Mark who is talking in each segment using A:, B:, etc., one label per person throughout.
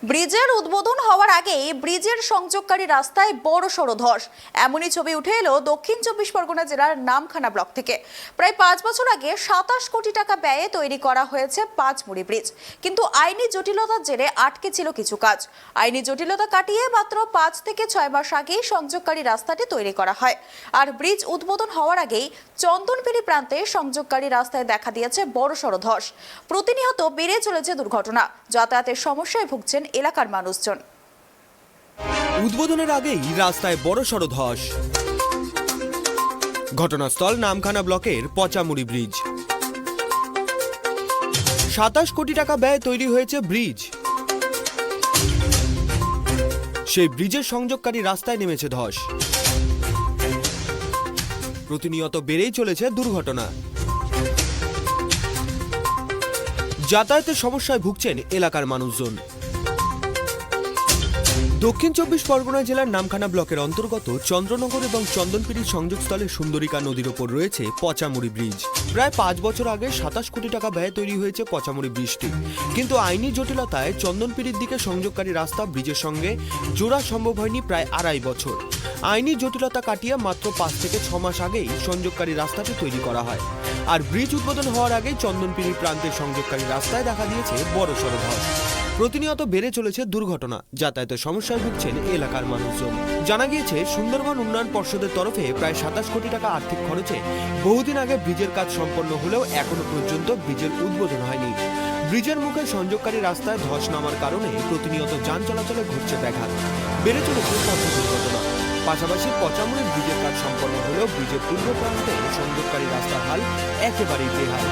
A: ব্রিজের উদ্বোধন হওয়ার আগেই ব্রিজের সংযোগকারী রাস্তায় বড়সড় ধস। এমনই ছবি উঠে এলো দক্ষিণ 24 পরগনা জেলার নামখানা ব্লক থেকে। প্রায় 5 বছর আগে 27 কোটি টাকা ব্যয়ে তৈরি করা হয়েছে পাঁচমুড়ি ব্রিজ, কিন্তু আইনি জটিলতার জেরে আটকে ছিল কিছু কাজ। আইনি জটিলতা কাটিয়ে মাত্র 5 থেকে 6 মাস আগেই সংযোগকারী রাস্তাটি তৈরি করা হয়। আর ব্রিজ উদ্বোধন হওয়ার আগেই চন্দনপিড়ি প্রান্তে সংযোগকারী রাস্তায় দেখা দিয়েছে বড়সড় ধস। প্রতিনিয়ত বেড়ে চলেছে দুর্ঘটনা, যাতায়াতের সমস্যায় ভুগছেন এলাকার মানুষজন।
B: উদ্বোধনের আগেই রাস্তায় বড়সড় ধস। ঘটনাস্থল নামখানা ব্লকের পচামুড়ি ব্রিজ। 27 কোটি টাকা ব্যয়ে তৈরি হয়েছে ব্রিজ। সেই ব্রিজের সংযোগকারী রাস্তায় নেমেছে ধস। প্রতিনিয়ত বেড়েই চলেছে দুর্ঘটনা। যাতায়াতের সমস্যায় ভুগছেন এলাকার মানুষজন। দক্ষিণ 24 পরগনা জেলার নামখানা ব্লকের অন্তর্গত চন্দ্রনগর এবং চন্দনপিড়ির সংযোগস্থলে সুন্দরিকা নদীর ওপর রয়েছে পচামুড়ি ব্রিজ। প্রায় 5 বছর আগে 27 কোটি টাকা ব্যয়ে তৈরি হয়েছে পচামুড়ি ব্রিজটি, কিন্তু আইনি জটিলতায় চন্দনপিড়ির দিকে সংযোগকারী রাস্তা ব্রিজের সঙ্গে জোড়া সম্ভব হয়নি প্রায় 2.5 বছর। আইনি জটিলতা কাটিয়ে মাত্র 5 থেকে 6 মাস আগেই সংযোগকারী রাস্তাটি তৈরি করা হয়। আর ব্রিজ উদ্বোধন হওয়ার আগেই চন্দনপিড়ির প্রান্তের সংযোগকারী রাস্তায় দেখা দিয়েছে বড়সড় ধস। প্রতিনিয়ত বেড়ে চলেছে দুর্ঘটনা, যাতায়াতের সমস্যায় ভুগছেন এলাকার মানুষজন। জানা গিয়েছে সুন্দরবন উন্নয়ন পর্ষদের তরফে প্রায় 27 কোটি টাকা আর্থিক খরচে বহুদিন আগে ব্রিজের কাজ সম্পন্ন হলেও এখনো পর্যন্ত ব্রিজের উদ্বোধন হয়নি। ব্রিজের মুখে সংযোগকারী রাস্তায় ধস নামার কারণে প্রতিনিয়ত যান চলাচলে ঘটছে ব্যাঘাত, বেড়ে চলেছে পথ দুর্ঘটনা। পাশাপাশি পচামুড়ি ব্রিজের কাজ সম্পন্ন হলেও ব্রিজের পূর্ব প্রান্তে সংযোগকারী রাস্তার হাল একেবারেই বেহাল।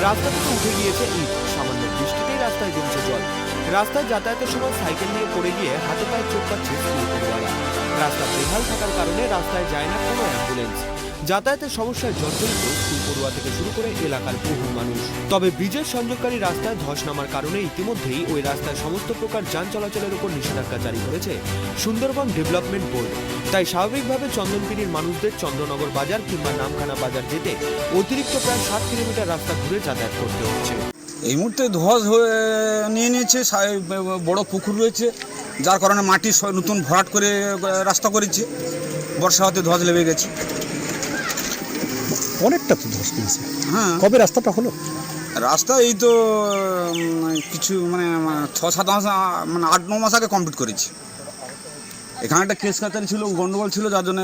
B: রাস্তা থেকে উঠে গিয়েছে ইট, সামান্য বৃষ্টিতেই রাস্তায় জমছে জল। রাস্তায় যাতায়াতের সময় সাইকেল নিয়ে পড়ে গিয়ে হাতে পায়ে চোট পাচ্ছে স্কুল পড়ুয়ারা। রাস্তা বেহাল থাকার কারণে রাস্তায় যায় না কোনো অ্যাম্বুলেন্স। যাতায়াতের সমস্যায় জর্জরিত স্কুল পড়ুয়া থেকে শুরু করে এলাকার বহু মানুষ। তবে ব্রিজের সংযোগকারী রাস্তায় ধস নামার কারণে ইতিমধ্যেই ওই রাস্তায় সমস্ত প্রকার যান চলাচলের উপর নিষেধাজ্ঞা জারি করেছে সুন্দরবন ডেভেলপমেন্ট বোর্ড। তাই স্বাভাবিকভাবে চন্দনপিড়ির মানুষদের চন্দ্রনগর বাজার কিংবা নামখানা বাজার যেতে অতিরিক্ত প্রায় 7 কিলোমিটার রাস্তা ঘুরে যাতায়াত করতে হচ্ছে।
C: এই মুহূর্তে ধস হয়ে নিয়েছে, বড় পুকুর রয়েছে, যার কারণে মাটি নতুন ভরাট করে রাস্তা করেছে। বর্ষা হতে ধস লেগে গেছে,
D: অনেকটা তো ধস নিয়েছে।
C: হ্যাঁ,
D: কবে রাস্তাটা হলো?
C: রাস্তা এই তো কিছু 6-7 মাস, 8-9 মাস আগে কমপ্লিট করেছি। এখানে একটা কেস কাছারি ছিল, গন্ডগোল ছিল, যার জন্য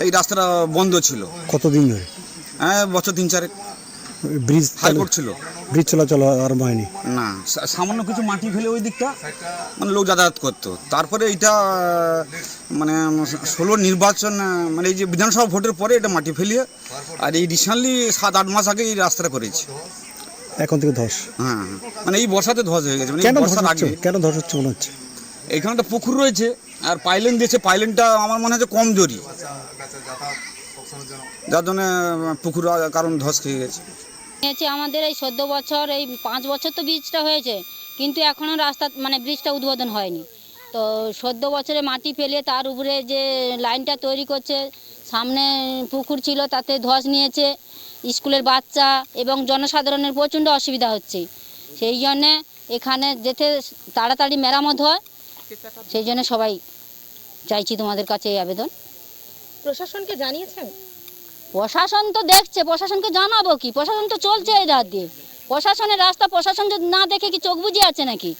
C: এই রাস্তাটা বন্ধ ছিল।
D: কতদিন ধরে?
C: হ্যাঁ, বছর 3-4।
D: ব্রিজ
C: হাইকোর্ট ছিল,
D: ব্রিজ চলাচল আরম্ভ হয়নি।
C: না, সামান্য কিছু মাটি ফেলে ওই দিকটা লোক যাতায়াত করতো। তারপরে এটা 16 নির্বাচন, এই যে বিধানসভা ভোটের পরে এটা মাটি ফেলিয়ে, আর এই রিসেন্টলি 7-8 মাস আগে এই রাস্তাটা করেছে।
D: এখন থেকে ধস?
C: হ্যাঁ, এই বর্ষাতে ধস হয়ে গেছে।
D: কেন ধস হচ্ছে? কেন ধস হচ্ছে মনে হচ্ছে?
C: এখানে একটা পুকুর রয়েছে আর পাইলেন দিয়েছে, পাইলেনটা আমার মনে হচ্ছে কমজোরি, যার জন্য পুকুর কারণ ধস খেয়ে গেছে।
E: আমাদের এই 14 বছর, এই 5 বছর তো ব্রিজটা হয়েছে, কিন্তু এখনও রাস্তা ব্রিজটা উদ্বোধন হয়নি। তো 14 বছরে মাটি ফেলে তার উপরে যে লাইনটা তৈরি করছে, সামনে পুকুর ছিল, তাতে ধস নিয়েছে। স্কুলের বাচ্চা এবং জনসাধারণের প্রচণ্ড অসুবিধা হচ্ছে। সেই জন্যে এখানে যেতে তাড়াতাড়ি মেরামত হয়, সেই জন্য সবাই চাইছি তোমাদের কাছে এই আবেদন।
F: প্রশাসনকে জানিয়েছেন?
E: প্রশাসন তো দেখছে, প্রশাসনকে জানাবো কি? প্রশাসন তো চলছে এই রাত দিয়ে। প্রশাসনের রাস্তা প্রশাসন যদি না দেখে কি চোখ বুঝে আছে নাকি?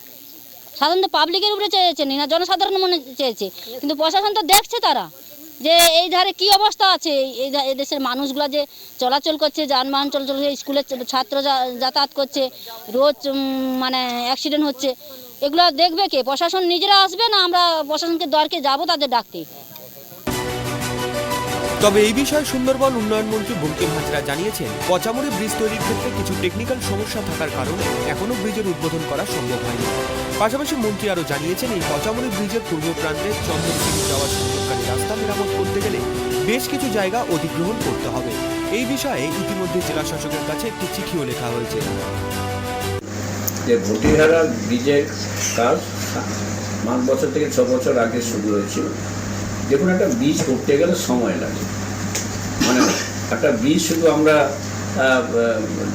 E: সাধারণত পাবলিকের উপরে চেয়েছে না, জনসাধারণ মনে চেয়েছে, কিন্তু প্রশাসন তো দেখছে তারা যে এই ধারে কি অবস্থা আছে। এই দেশের মানুষগুলো যে চলাচল করছে, যানবাহন চলাচল করছে, স্কুলের ছাত্র যাতায়াত করছে, রোজ অ্যাক্সিডেন্ট হচ্ছে, এগুলো দেখবে কে? প্রশাসন নিজেরা আসবে না আমরা প্রশাসনকে দরকে যাবো তাদের ডাকতে?
B: তবে এই বিষয়ে সুন্দরবন উন্নয়ন মন্ত্রী বঙ্কিম হাজরা জানিয়েছেন, পচামুড়ি ব্রিজ তৈরির ক্ষেত্রে কিছু টেকনিক্যাল সমস্যা থাকার কারণে এখনো ব্রিজের উদ্বোধন করা সম্ভব হয়নি। পাশাপাশি মন্ত্রী আরও জানিয়েছেন, এই পচামুড়ি ব্রিজের পূর্ব প্রান্তে চন্দনপিড়ি যাওয়ার সংযোগকারী রাস্তা মেরামত করতে গেলে বেশ কিছু জায়গা অধিগ্রহণ করতে হবে। এই বিষয়ে ইতিমধ্যে জেলা শাসকের কাছে একটি চিঠিও লেখা হয়েছে।
G: যে ভটিহারা ব্রিজের কাজ 5 বছর থেকে 6 বছর আগে শুরু হয়েছিল। দেখুন, একটা ব্রিজ করতে গেলে সময় লাগে। একটা ব্রিজ শুধু আমরা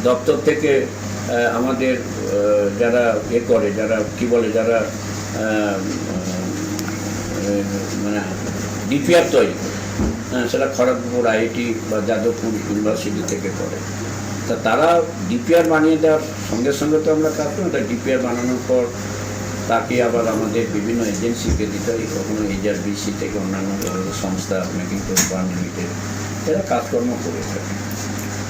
G: দপ্তর থেকে আমাদের যারা করে, যারা কি বলে, যারা মানে ডিপিআর তৈরি করে, সেটা খড়গপুর আইআইটি বা যাদবপুর ইউনিভার্সিটি থেকে করে। তা তারা ডিপিআর বানিয়ে দেওয়ার সঙ্গে সঙ্গে তো আমরা কাজ করি, তাই ডিপিআর বানানোর পর তাকে আবার আমাদের বিভিন্ন এজেন্সিকে দিতে হয়, কখনো HRBC থেকে অন্যান্য সংস্থা, মেকিং ফার্ম লিমিটেড, এরা কাজকর্ম করে থাকে।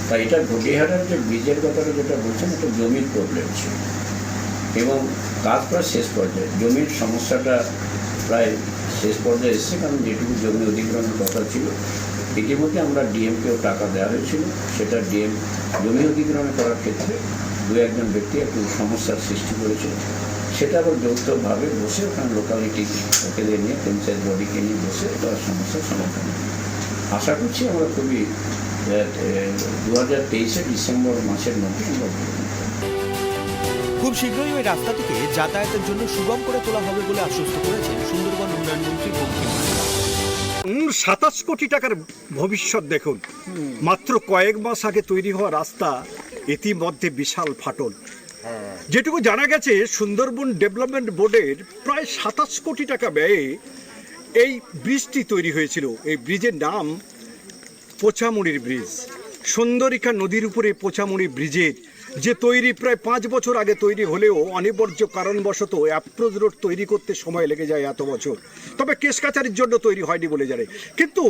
G: তাই এটা ঘটিহারার যে ব্রিজের ব্যাপারে যেটা বলছেন, এটা জমির প্রবলেম ছিল এবং কাজ প্রায় শেষ পর্যায়ে, জমির সমস্যাটা প্রায় শেষ পর্যায়ে এসছে, কারণ যেটুকু জমি অধিগ্রহণের কথা ছিল ইতিমধ্যে আমরা ডিএমকেও টাকা দেওয়া হয়েছিল, সেটা ডিএম জমি অধিগ্রহণ করার ক্ষেত্রে দু একজন ব্যক্তি একটু সমস্যার সৃষ্টি করেছিল, সেটা আবার যৌথভাবে বসে ওখানে লোকালিটি লোকেদের নিয়ে পঞ্চায়েত বডিকে নিয়ে বসে তার সমস্যার সমাধান। আশা করছি আমরা খুবই 2023 ডিসেম্বর মাসের মধ্যে আমরা
B: খুব শীঘ্রই ওই রাস্তাটিকে যাতায়াতের জন্য সুগম করে তোলা হবে বলে আশ্বস্ত করেছেন সুন্দরবন উন্নয়ন মন্ত্রী বঙ্কিম মল্লিক।
H: 27 কোটি টাকার ভবিষ্যৎ দেখুন, মাত্র কয়েক মাস আগে তৈরি হওয়া রাস্তা ইতিমধ্যে বিশাল ফাটল। যেটুকু জানা গেছে, সুন্দরবন ডেভেলপমেন্ট বোর্ডের প্রায় 27 কোটি টাকা ব্যয়ে এই ব্রিজটি তৈরি হয়েছিল। এই ব্রিজের নাম পোচামুড়ির ব্রিজ। সুন্দরিকা নদীর উপরে পোচামুড়ি ব্রিজের যে তৈরি প্রায় 5 বছর আগে তৈরি হলেও অনিবার্য কারণবশত অ্যাপ্রোচ রোড তৈরি করতে সময় লেগে যায় এত বছর, তবে কেস কাচারির জন্য তৈরি হয়নি বলে জানে। কিন্তু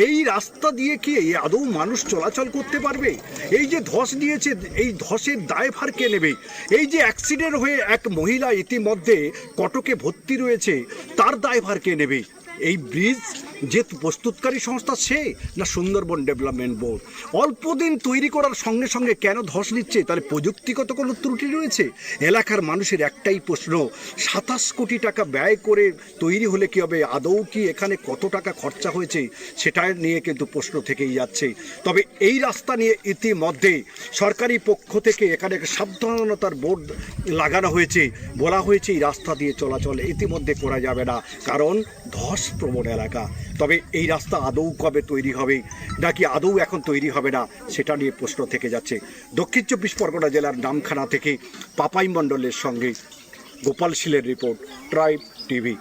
H: এই রাস্তা দিয়ে কি আদৌ মানুষ চলাচল করতে পারবে? এই যে ধস দিয়েছে, এই ধসের দায়ভার কে নেবে? এই যে অ্যাক্সিডেন্ট হয়ে এক মহিলা ইতিমধ্যে কটকে ভর্তি রয়েছে, তার দায়ভার কে নেবে? এই ব্রিজ যে প্রস্তুতকারী সংস্থা, সে না সুন্দরবন ডেভেলপমেন্ট বোর্ড? অল্প দিন তৈরি করার সঙ্গে সঙ্গে কেন ধস নিচ্ছে? তাহলে প্রযুক্তিগত কোনো ত্রুটি রয়েছে? এলাকার মানুষের একটাই প্রশ্ন, 27 কোটি টাকা ব্যয় করে তৈরি হলে কি হবে? আদৌ কি এখানে কত টাকা খরচা হয়েছে সেটা নিয়ে কিন্তু প্রশ্ন থেকেই যাচ্ছে। তবে এই রাস্তা নিয়ে ইতিমধ্যে সরকারি পক্ষ থেকে এখানে সাবধানতার বোর্ড লাগানো হয়েছে, বলা হয়েছে এই রাস্তা দিয়ে চলাচল ইতিমধ্যে করা যাবে না, কারণ ধস প্রবণ এলাকা। তবে এই রাস্তা আদৌ কবে তৈরি হবে, নাকি আদৌ এখন তৈরি হবে না, সেটা নিয়ে প্রশ্ন থেকে যাচ্ছে। দক্ষিণ 24 পরগনা জেলার নামখানা থেকে পাপাই মণ্ডলের সঙ্গে গোপাল শীলের রিপোর্ট, ট্রাইব টিভি।